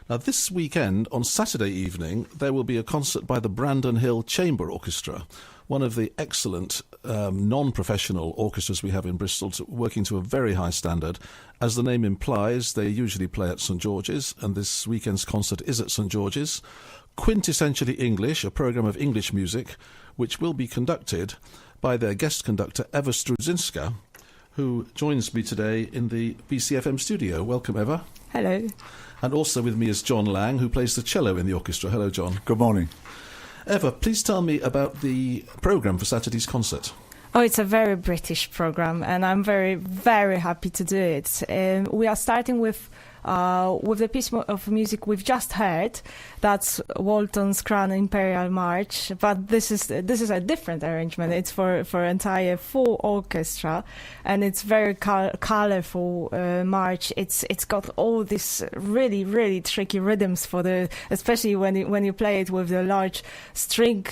Now, this weekend, on Saturday evening, there will be a concert by the Brandon Hill Chamber Orchestra, one of the excellent non-professional orchestras we have in Bristol, working to a very high standard. As the name implies, they usually play at St George's, and this weekend's concert is at St George's. Quintessentially English, a programme of English music, which will be conducted by their guest conductor, Ewa Strusinksa, who joins me today in the BCFM studio. Welcome, Ewa. Hello. And also with me is John Lang, who plays the cello in the orchestra. Hello, John. Good morning. Ewa, please tell me about the programme for Saturday's concert. Oh, it's a very British programme, and I'm very, very happy to do it. We are starting with the piece of music we've just heard. That's Walton's Crown Imperial March, but this is a different arrangement. It's for entire full orchestra, and it's very colorful march. It's got all these really, really tricky rhythms especially when you play it with the large string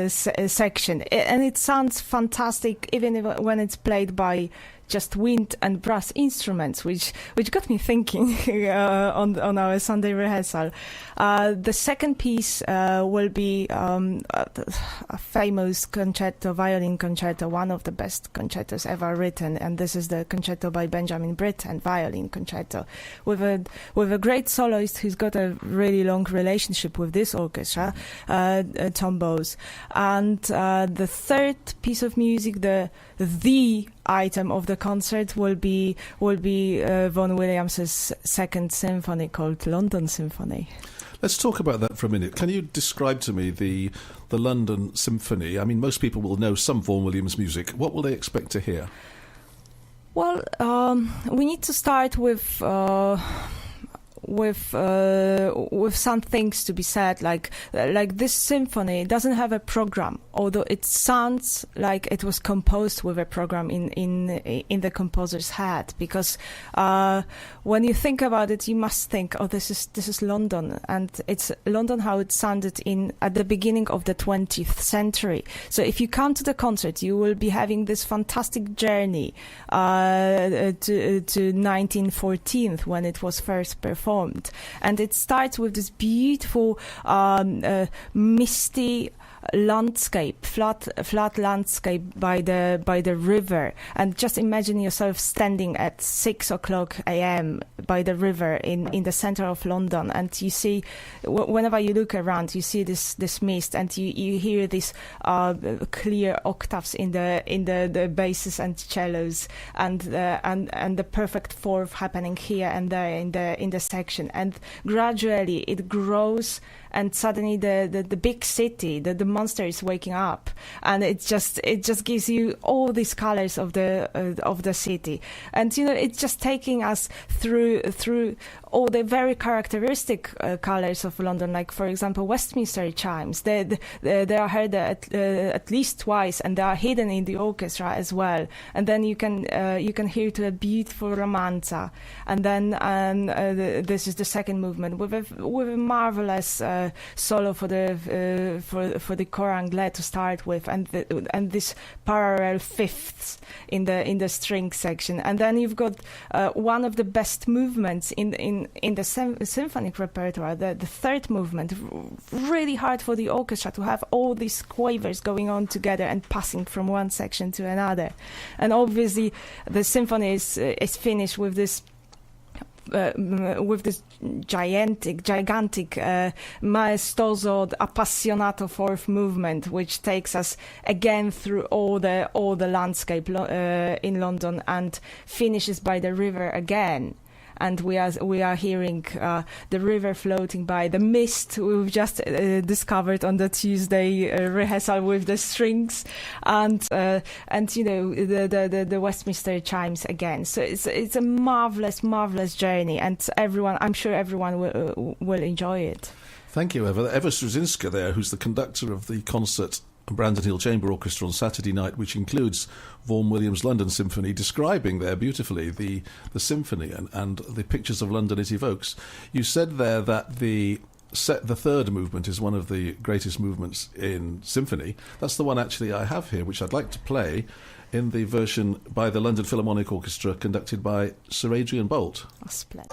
section, and it sounds fantastic even when it's played by just wind and brass instruments, which got me thinking on our Sunday rehearsal. The second piece will be a famous violin concerto, one of the best concertos ever written, and this is the concerto by Benjamin Britten, violin concerto, with a great soloist who's got a really long relationship with this orchestra, Tom Bowes. And the third piece of music, the item of the concert will be Vaughan Williams's second symphony called London Symphony. Let's talk about that for a minute. Can you describe to me the London Symphony? I mean, most people will know some Vaughan Williams music. What will they expect to hear? Well, we need to start with some things to be said, like this symphony doesn't have a program, although it sounds like it was composed with a program in the composer's head, because when you think about it, you must think, oh, this is London, and it's London how it sounded at the beginning of the 20th century. So if you come to the concert, you will be having this fantastic journey to 1914 when it was first performed. And it starts with this beautiful misty landscape, flat landscape by the river, and just imagine yourself standing at 6:00 a.m. by the river in the center of London, and you see, whenever you look around, you see this mist, and you hear these clear octaves in the basses and cellos, and the perfect fourth happening here and there in the section, and gradually it grows, and suddenly the big city, the monster is waking up, and it just gives you all these colors of the city, and it's just taking us through all the very characteristic colors of London, like for example Westminster chimes. They are heard at least twice, and they are hidden in the orchestra as well. And then you can hear to a beautiful romanza, and then this is the second movement with a marvelous solo for the cor anglais to start with, and this parallel fifths in the string section, and then you've got one of the best movements in the symphonic repertoire, the third movement, really hard for the orchestra to have all these quavers going on together and passing from one section to another, and obviously the symphony is finished with this gigantic maestoso appassionato fourth movement, which takes us again through all the landscape in London, and finishes by the river again. And we are hearing the river floating by, the mist we've just discovered on the Tuesday rehearsal with the strings, and the Westminster chimes again. So it's a marvelous journey, and I'm sure everyone will enjoy it. Thank you, Ewa. Ewa Strusinksa there, who's the conductor of the concert Brandon Hill Chamber Orchestra on Saturday night, which includes Vaughan Williams' London Symphony, describing there beautifully the symphony and the pictures of London it evokes. You said there that the third movement is one of the greatest movements in symphony. That's the one actually I have here, which I'd like to play in the version by the London Philharmonic Orchestra, conducted by Sir Adrian Boult. Oh, splendid.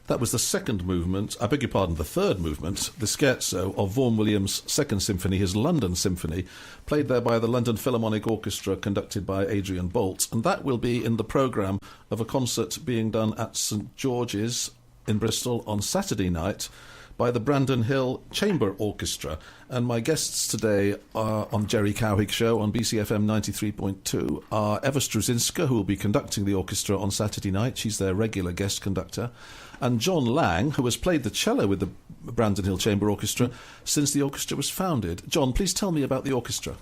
That was the second movement, I beg your pardon, the third movement, the scherzo of Vaughan Williams' Second Symphony, his London Symphony, played there by the London Philharmonic Orchestra, conducted by Adrian Bolt. And that will be in the programme of a concert being done at St George's in Bristol on Saturday night by the Brandon Hill Chamber Orchestra. And my guests today are on Jerry Cowhig Show on BCFM 93.2 are Ewa Strusinksa, who will be conducting the orchestra on Saturday night. She's their regular guest conductor. And John Lang, who has played the cello with the Brandon Hill Chamber Orchestra since the orchestra was founded. John, please tell me about the orchestra.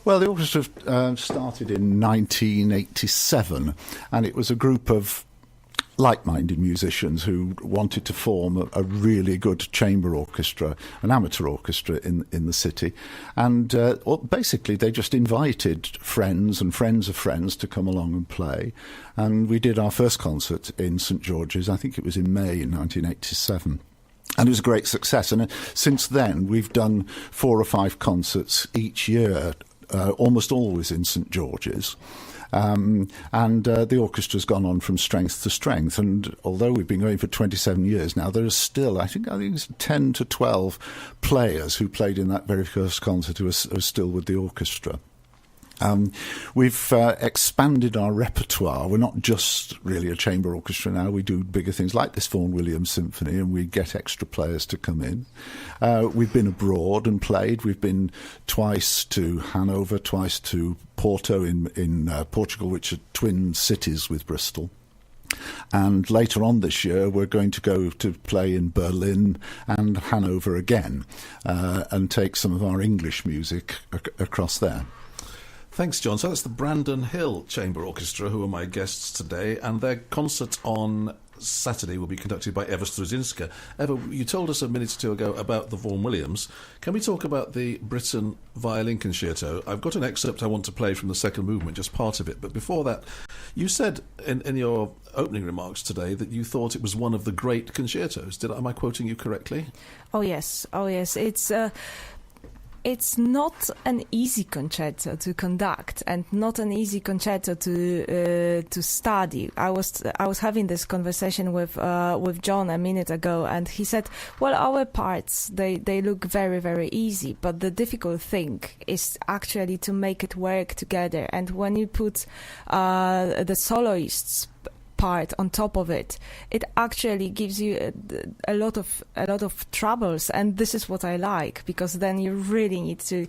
Well, the orchestra started in 1987, and it was a group of like-minded musicians who wanted to form a really good chamber orchestra, an amateur orchestra in the city. And basically they just invited friends and friends of friends to come along and play. And we did our first concert in St George's, I think it was in May in 1987. And it was a great success. And since then, we've done 4 or 5 concerts each year, almost always in St George's. And the orchestra's gone on from strength to strength. And although we've been going for 27 years now, there is still, I think it's 10 to 12 players who played in that very first concert who are still with the orchestra. We've expanded our repertoire. We're not just really a chamber orchestra now. We do bigger things like this Vaughan Williams Symphony, and we get extra players to come in. We've been abroad and played. We've been twice to Hanover, twice to Porto in Portugal, which are twin cities with Bristol. And later on this year, we're going to go to play in Berlin and Hanover again, and take some of our English music across there. Thanks, John. So that's the Brandon Hill Chamber Orchestra, who are my guests today, and their concert on Saturday will be conducted by Ewa Strusinksa. Ewa, you told us a minute or two ago about the Vaughan Williams. Can we talk about the Britten violin concerto? I've got an excerpt I want to play from the second movement, just part of it. But before that, you said in your opening remarks today that you thought it was one of the great concertos. Am I quoting you correctly? Oh yes. It's not an easy concerto to conduct, and not an easy concerto to study. I was having this conversation with John a minute ago, and he said, "Well, our parts they look very, very easy, but the difficult thing is actually to make it work together. And when you put the soloists part on top of it, it actually gives you a lot of troubles, and this is what I like, because then you really need to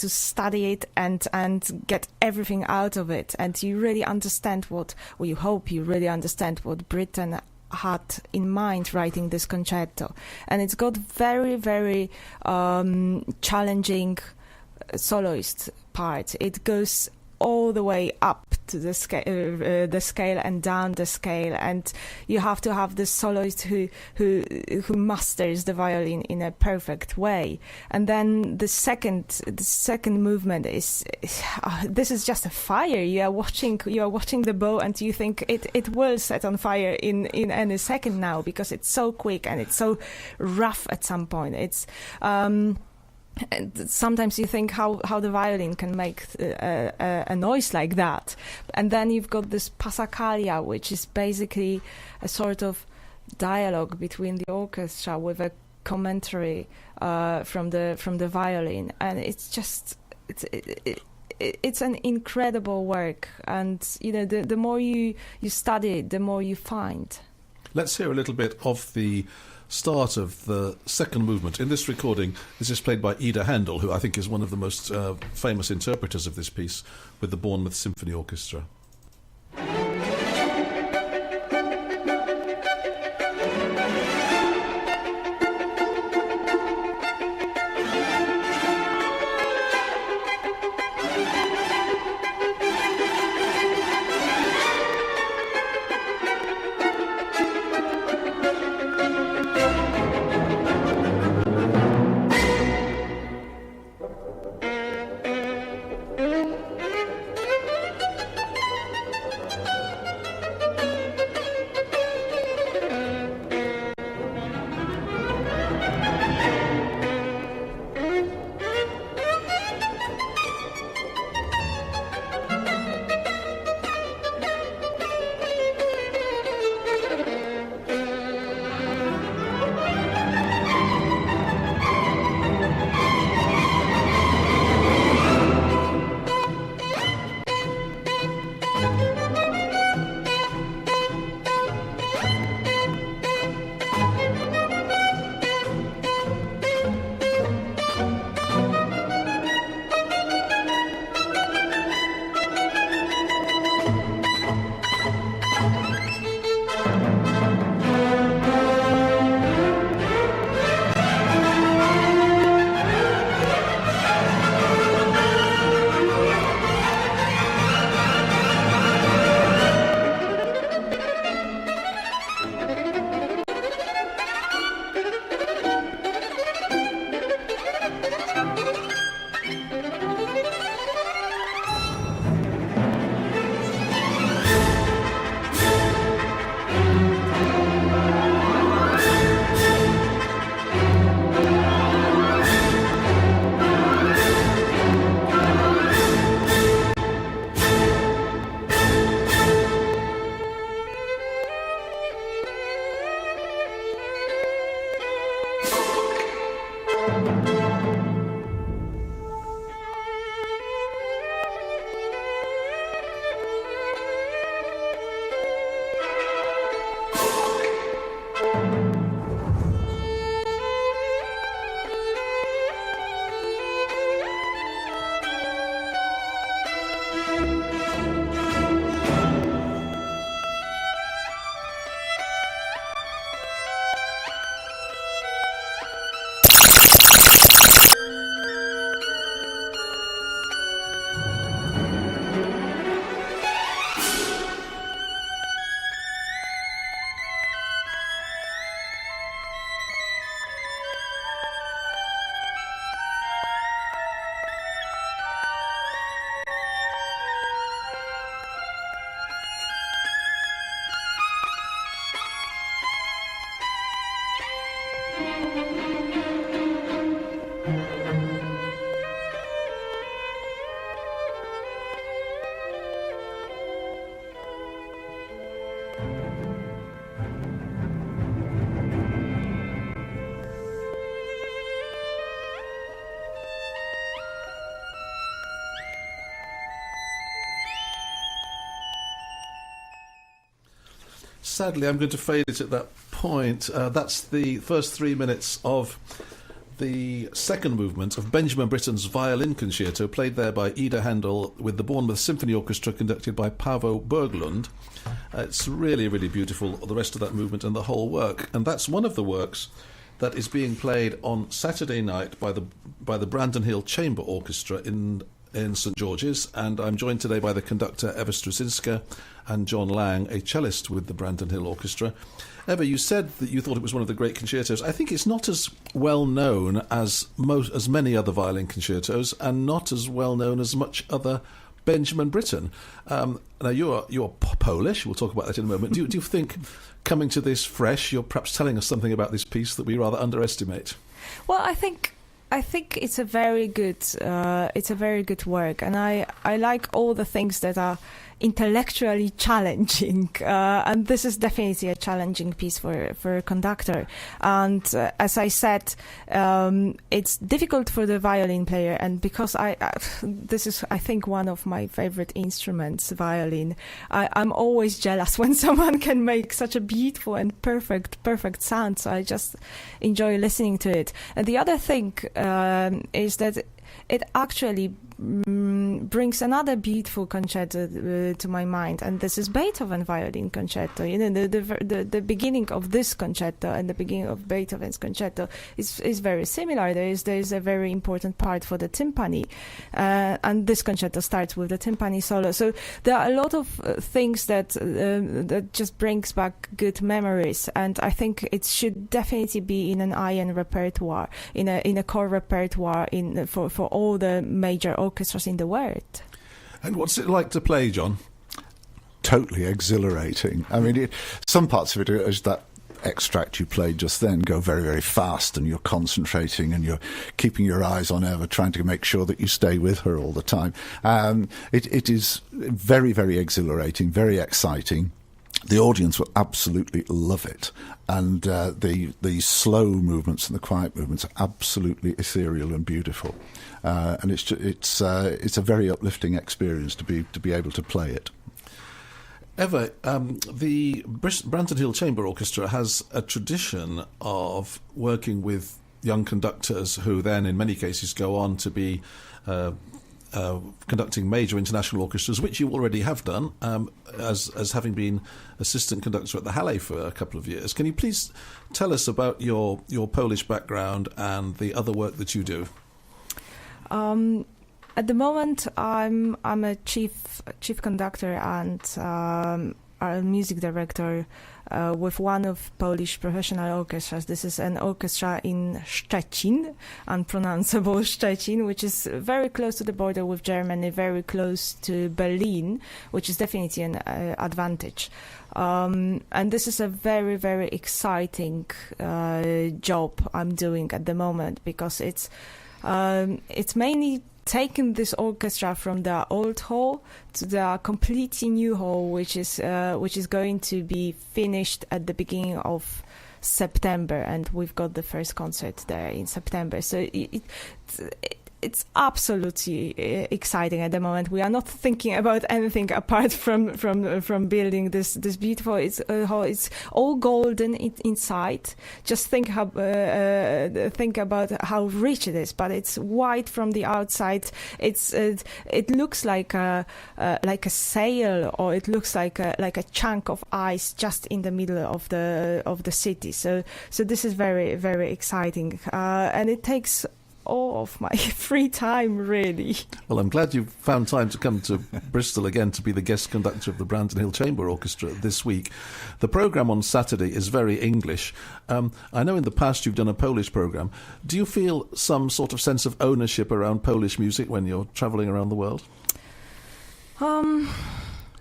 study it and get everything out of it, and you really understand you hope you really understand what Britten had in mind writing this concerto. And it's got very, very challenging soloist part. It goes all the way up to the scale and down the scale, and you have to have this soloist who masters the violin in a perfect way. And then the second movement is this is just a fire. You are watching the bow, and you think it will set on fire in any second now, because it's so quick and it's so rough at some point. It's and sometimes you think how the violin can make a noise like that. And then you've got this passacaglia, which is basically a sort of dialogue between the orchestra with a commentary from the violin, and it's just it's an incredible work. And the more you study it, the more you find. Let's hear a little bit of the start of the second movement. In this recording, this is played by Ida Handel, who I think is one of the most famous interpreters of this piece with the Bournemouth Symphony Orchestra. sadly, I'm going to fade it at that point. That's the first 3 minutes of the second movement of Benjamin Britten's violin concerto, played there by Ida Handel with the Bournemouth Symphony Orchestra, conducted by Paavo Berglund. It's really, really beautiful, the rest of that movement and the whole work. And that's one of the works that is being played on Saturday night by the Brandon Hill Chamber Orchestra in St George's, and I'm joined today by the conductor Ewa Strusinksa and John Lang, a cellist with the Brandon Hill Orchestra. Ewa, you said that you thought it was one of the great concertos. I think it's not as well known as many other violin concertos, and not as well known as much other Benjamin Britten. Now you're Polish. We'll talk about that in a moment. Do you think, coming to this fresh, you're perhaps telling us something about this piece that we rather underestimate? Well, I think it's a very good work, and I like all the things that are intellectually challenging, and this is definitely a challenging piece for a conductor. And as I said, it's difficult for the violin player, and because this is, I think, one of my favorite instruments, violin. I'm always jealous when someone can make such a beautiful and perfect sound. So I just enjoy listening to it. And the other thing is that it actually brings another beautiful concerto to my mind, and this is Beethoven violin concerto. You know, the beginning of this concerto and the beginning of Beethoven's concerto is very similar. There is a very important part for the timpani, and this concerto starts with the timpani solo. So there are a lot of things that just brings back good memories, and I think it should definitely be in an iron repertoire, in a core repertoire for all the major orchestras in the world. And what's it like to play, John? Totally exhilarating. I mean, some parts of it, as that extract you played just then, go very, very fast, and you're concentrating and you're keeping your eyes on Ewa, trying to make sure that you stay with her all the time. It is very, very exhilarating, very exciting. The audience will absolutely love it, and the slow movements and the quiet movements are absolutely ethereal and beautiful, and it's a very uplifting experience to be able to play it. Ewa, the Brandon Hill Chamber Orchestra has a tradition of working with young conductors who then, in many cases, go on to be conducting major international orchestras, which you already have done, as having been assistant conductor at the Halle for a couple of years. Can you please tell us about your Polish background and the other work that you do? At the moment, I'm a chief conductor and a music director with one of Polish professional orchestras. This is an orchestra in Szczecin, unpronounceable Szczecin, which is very close to the border with Germany, very close to Berlin, which is definitely an advantage. And this is a very, very exciting job I'm doing at the moment, because it's mainly taken this orchestra from the old hall to the completely new hall, which is going to be finished at the beginning of September, and we've got the first concert there in September. So it's absolutely exciting at the moment. We are not thinking about anything apart from building this beautiful. It's all golden inside. Just think about how rich it is. But it's white from the outside. It looks like a sail, or it looks like a chunk of ice just in the middle of the city. So this is very, very exciting, and it takes all of my free time, really. Well, I'm glad you found time to come to Bristol again to be the guest conductor of the Brandon Hill Chamber Orchestra this week. The programme on Saturday is very English. I know in the past you've done a Polish programme. Do you feel some sort of sense of ownership around Polish music when you're travelling around the world?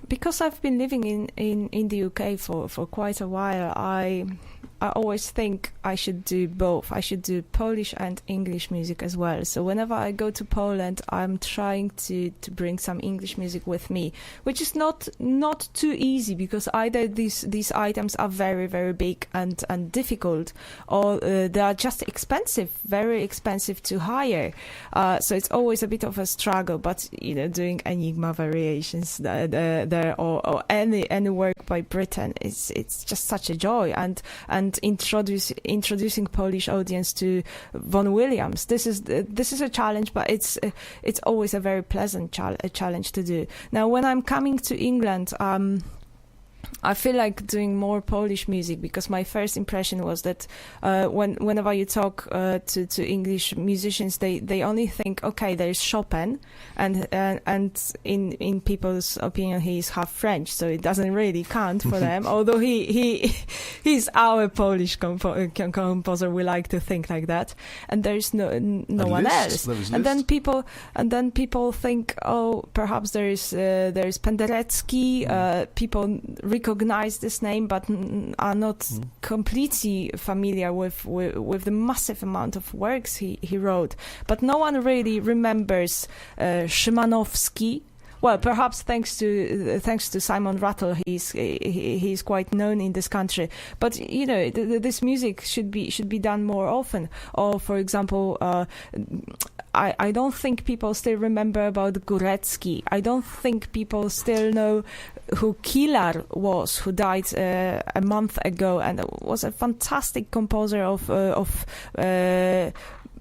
Because I've been living in the UK for quite a while, I always think I should do both. I should do Polish and English music as well. So whenever I go to Poland, I'm trying to bring some English music with me, which is not too easy, because either these items are very, very big and difficult, or they are just expensive, very expensive to hire. So it's always a bit of a struggle. But doing Enigma variations there or any work by Britten, it's just such a joy, and introducing Polish audience to Vaughan Williams. This is a challenge, but it's always a very pleasant challenge to do. Now, when I'm coming to England, I feel like doing more Polish music, because my first impression was that whenever you talk to English musicians, they only think, okay, there's Chopin, and in people's opinion he is half French, so it doesn't really count for them. Although he's our Polish composer, we like to think like that, and there's no one else. And then people think, oh, perhaps there's Penderecki. People recognize this name, but are not completely familiar with the massive amount of works he wrote. But no one really remembers Szymanowski. Well, perhaps thanks to Simon Rattle, he's quite known in this country. But this music should be done more often. Or, for example, I don't think people still remember about Górecki. I don't think people still know who Kilar was, who died a month ago, and was a fantastic composer of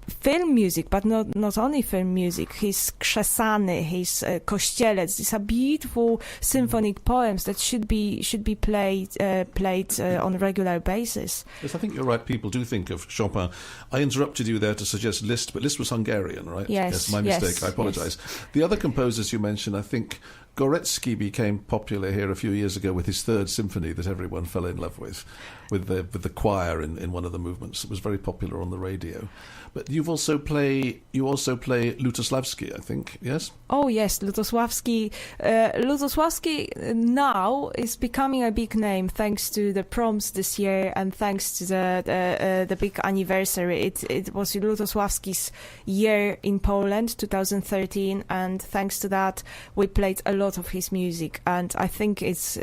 film music, but not only film music. His Krzesany, his Kościelec, these are beautiful symphonic poems that should be played on a regular basis. Yes, I think you're right. People do think of Chopin. I interrupted you there to suggest Liszt, but Liszt was Hungarian, right? Yes, my mistake. I apologise. Yes. The other composers you mentioned, I think Górecki became popular here a few years ago with his third symphony that everyone fell in love with the choir in one of the movements. It was very popular on the radio. But you also play Lutosławski, I think, yes? Oh yes, Lutosławski. Lutosławski now is becoming a big name thanks to the proms this year and thanks to the big anniversary. It was Lutosławski's year in Poland, 2013, and thanks to that we played a lot of his music. And I think it's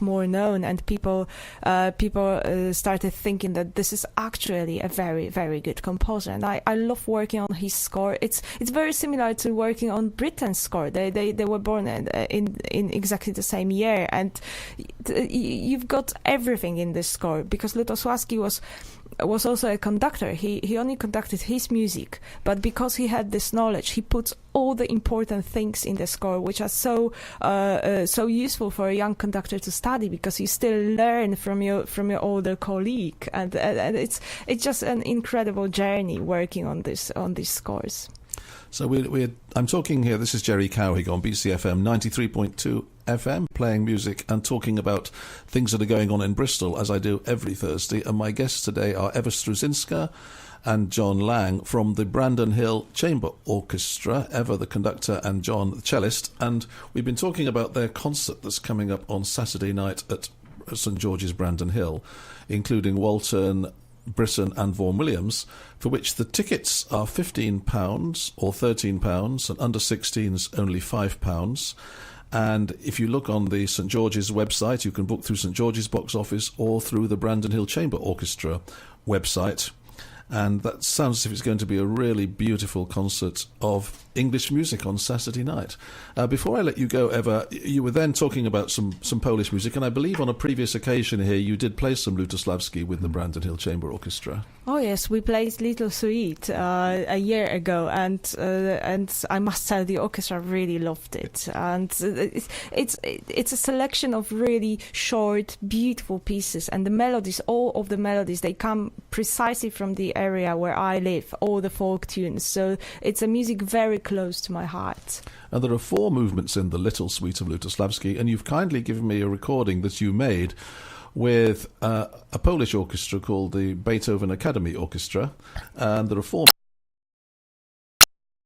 more known, and people started thinking that this is actually a very, very good composer. And I love working on his score. It's very similar to working on Britten's score. They were born in exactly the same year, and you've got everything in this score, because Lutosławski was also a conductor. He only conducted his music, but because he had this knowledge, he puts all the important things in the score, which are so useful for a young conductor to study, because you still learn from your older colleague, and it's just an incredible journey working on these scores. So I'm talking here, this is Jerry Cowhig on BCFM 93.2 FM, playing music and talking about things that are going on in Bristol, as I do every Thursday. And my guests today are Ewa Strusinksa and John Lang from the Brandon Hill Chamber Orchestra, Ewa the conductor and John the cellist. And we've been talking about their concert that's coming up on Saturday night at St George's Brandon Hill, including Walton, Britten and Vaughan Williams, for which the tickets are £15 or £13, and under 16s only £5. And if you look on the St George's website, you can book through St George's box office or through the Brandon Hill Chamber Orchestra website. And that sounds as if it's going to be a really beautiful concert of English music on Saturday night. Before I let you go, Ewa, you were then talking about some Polish music, and I believe on a previous occasion here you did play some Lutosławski with the Brandon Hill Chamber Orchestra. Oh yes, we played Little Suite a year ago, and I must say the orchestra really loved it. And it's a selection of really short, beautiful pieces, and the melodies, all of the melodies, they come precisely from the area where I live, all the folk tunes. So it's a music very close to my heart. And there are 4 movements in the Little Suite of Lutosławski, and you've kindly given me a recording that you made with a Polish orchestra called the Beethoven Academy Orchestra, and there are 4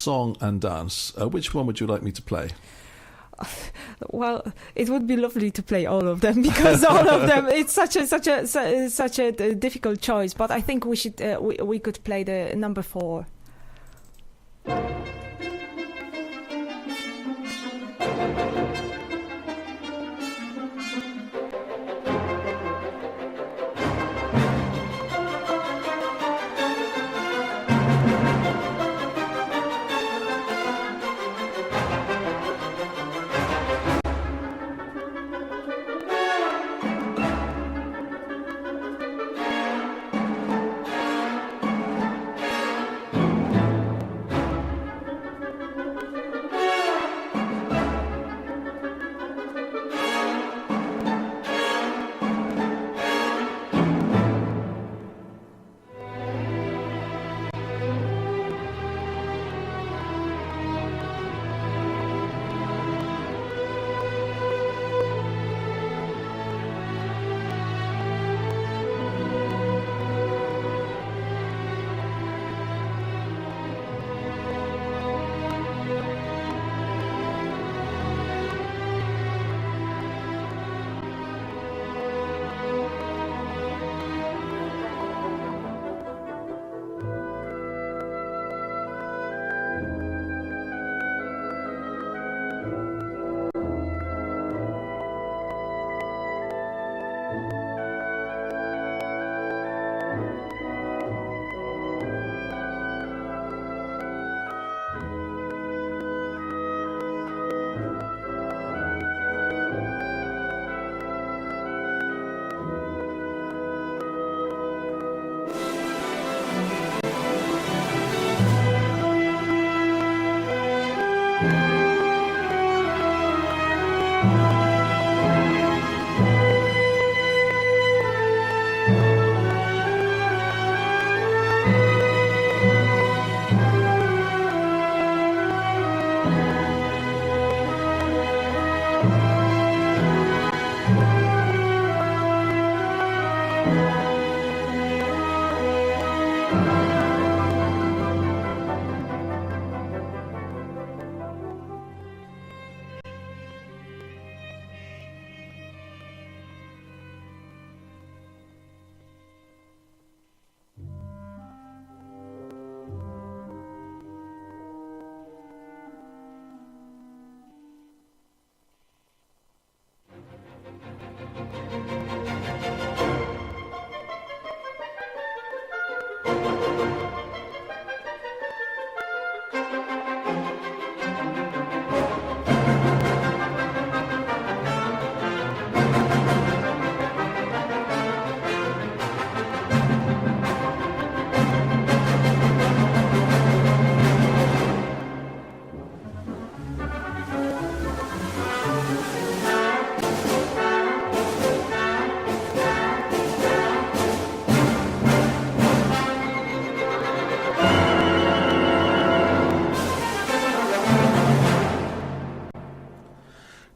song and dance. Which one would you like me to play? Well, it would be lovely to play all of them because all of them. It's such a difficult choice. But I think we should we could play the number 4.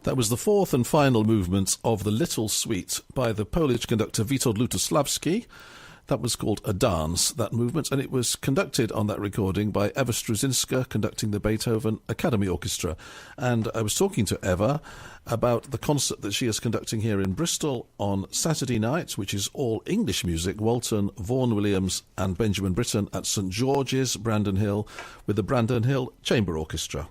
That was the 4th and final movement of the Little Suite by the Polish conductor Witold Lutosławski. That was called A Dance, that movement, and it was conducted on that recording by Ewa Strusinksa, conducting the Beethoven Academy Orchestra. And I was talking to Ewa about the concert that she is conducting here in Bristol on Saturday night, which is all English music, Walton, Vaughan Williams and Benjamin Britten at St George's, Brandon Hill, with the Brandon Hill Chamber Orchestra.